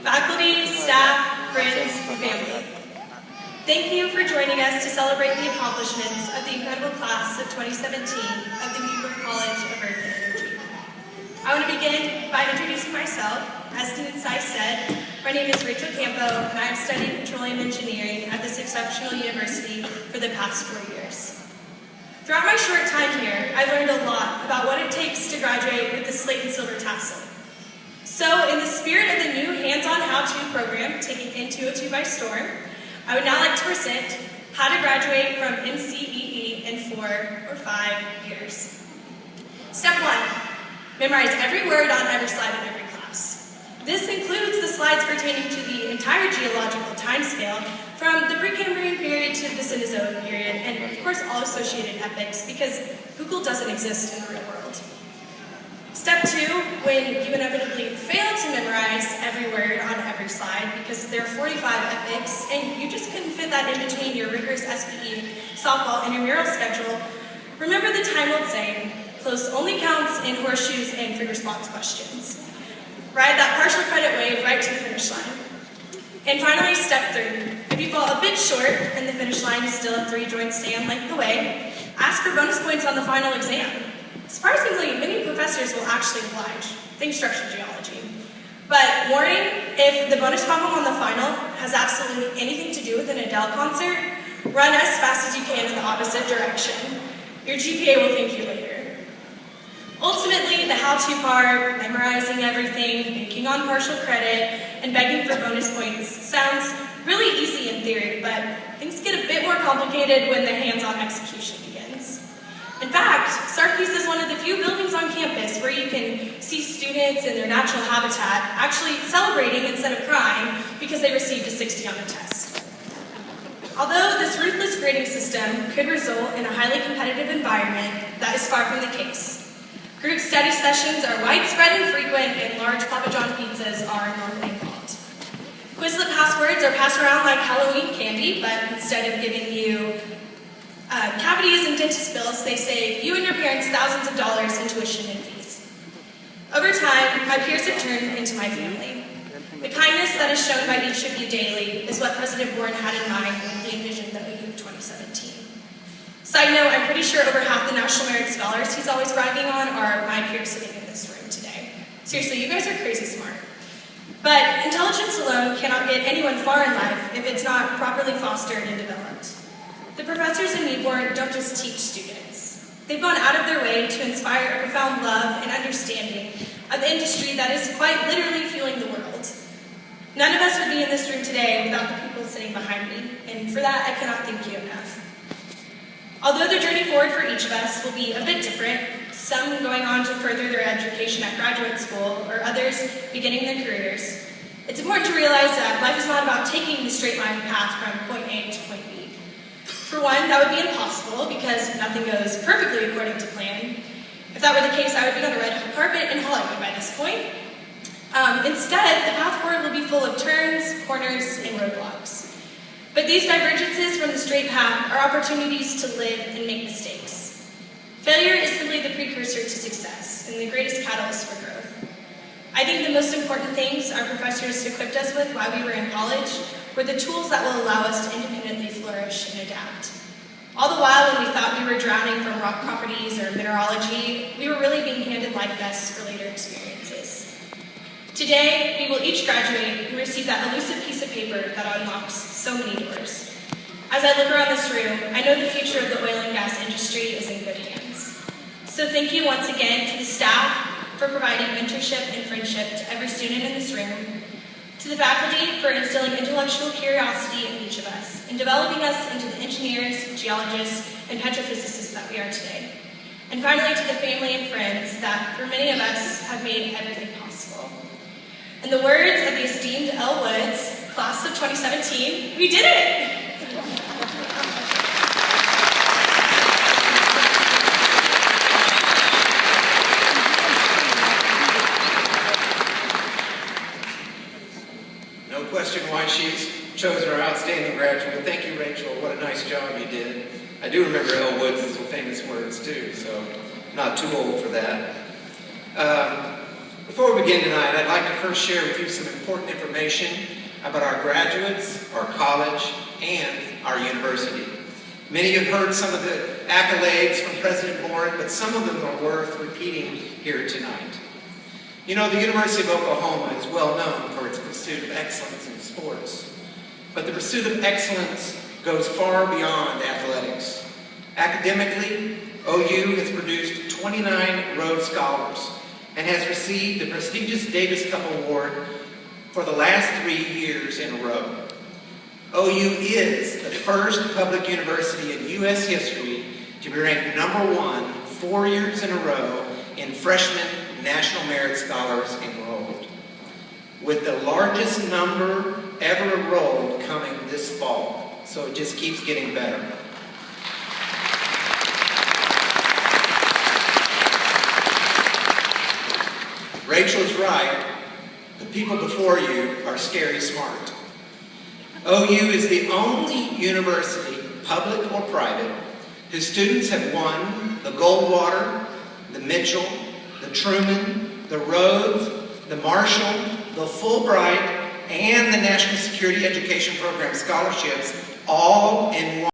faculty, staff, friends, family. Thank you for joining us to celebrate the accomplishments of the incredible class of 2017 of the Newport College of Earth and Energy. I want to begin by introducing myself. As Dean Seiss said, my name is Rachel Campo, and I have studied petroleum engineering at this exceptional university for the past 4 years. Throughout my short time here, I've learned a lot about what it takes to graduate with the slate and silver tassel. So, in the spirit of the new hands-on how-to program taking N202 by storm, I would now like to present how to graduate from NCEE in 4 or 5 years. Step 1, memorize every word on every slide in every class. This includes the slides pertaining to the entire geological timescale from the Precambrian period to the Cenozoic period, and of course all associated epochs, because Google doesn't exist in the real world. Step 2, when you inevitably fail to memorize every word on every slide because there are 45 epochs and you just couldn't fit that in between your rigorous SPE, softball, and intramural schedule, remember the time-old saying, close only counts in horseshoes and free response questions. Ride that partial credit wave right to the finish line. And finally, step 3, if you fall a bit short and the finish line is still a 3-joint stand length away, ask for bonus points on the final exam. Surprisingly, many professors will actually oblige. Think structural geology. But warning, if the bonus problem on the final has absolutely anything to do with an Adele concert, run as fast as you can in the opposite direction. Your GPA will thank you later. Ultimately, the how-to part, memorizing everything, banking on partial credit, and begging for bonus points sounds really easy in theory, but things get a bit more complicated when the hands-on execution begins. In fact, Sarkis is one of the few buildings on campus where you can see students in their natural habitat actually celebrating instead of crying because they received a 60 on a test. Although this ruthless grading system could result in a highly competitive environment, that is far from the case. Group study sessions are widespread and frequent, and large Papa John pizzas are normally involved. Quizlet passwords are passed around like Halloween candy, but instead of giving you cavities and dentist bills, they save you and your parents thousands of dollars in tuition and fees. Over time, my peers have turned into my family. The kindness that is shown by each of you daily is what President Bourne had in mind when he envisioned the OU 2017. Side note, I'm pretty sure over half the National Merit Scholars he's always bragging on are my peers sitting in this room today. Seriously, you guys are crazy smart. But intelligence alone cannot get anyone far in life if it's not properly fostered and developed. The professors in Newport don't just teach students. They've gone out of their way to inspire a profound love and understanding of the industry that is quite literally fueling the world. None of us would be in this room today without the people sitting behind me, and for that I cannot thank you enough. Although the journey forward for each of us will be a bit different, some going on to further their education at graduate school, or others beginning their careers, it's important to realize that life is not about taking the straight line path from point A to point B. For one, that would be impossible because nothing goes perfectly according to plan. If that were the case, I would be on a red carpet in Hollywood by this point. Instead, the path forward will be full of turns, corners, and roadblocks. But these divergences from the straight path are opportunities to live and make mistakes. Failure is simply the precursor to success and the greatest catalyst for growth. I think the most important things our professors equipped us with while we were in college were the tools that will allow us to independently flourish and adapt. All the while when we thought we were drowning from rock properties or mineralogy, we were really being handed life vests for later experiences. Today, we will each graduate and receive that elusive piece of paper that unlocks so many doors. As I look around this room, I know the future of the oil and gas industry is in good hands. So thank you once again to the staff for providing mentorship and friendship to every student in this room, to the faculty for instilling intellectual curiosity in each of us and developing us into the engineers, geologists, and petrophysicists that we are today. And finally, to the family and friends that, for many of us, have made everything possible. In the words of the esteemed Elle Woods, class of 2017, we did it! No question why she's chosen our outstanding graduate. Thank you, Rachel. What a nice job you did. I do remember Elle Woods' famous words, too, so I'm not too old for that. Before we begin tonight, I'd like to first share with you some important information about our graduates, our college, and our university. Many have heard some of the accolades from President Boren, but some of them are worth repeating here tonight. You know, the University of Oklahoma is well known for its pursuit of excellence in sports, but the pursuit of excellence goes far beyond athletics. Academically, OU has produced 29 Rhodes Scholars and has received the prestigious Davis Cup Award for the last 3 years in a row. OU is the first public university in U.S. history to be ranked #1 4 years in a row in freshman National Merit Scholars enrolled, with the largest number ever enrolled coming this fall. So it just keeps getting better. Rachel is right. The people before you are scary smart. OU is the only university, public or private, whose students have won the Goldwater, the Mitchell, the Truman, the Rhodes, the Marshall, the Fulbright, and the National Security Education Program scholarships all in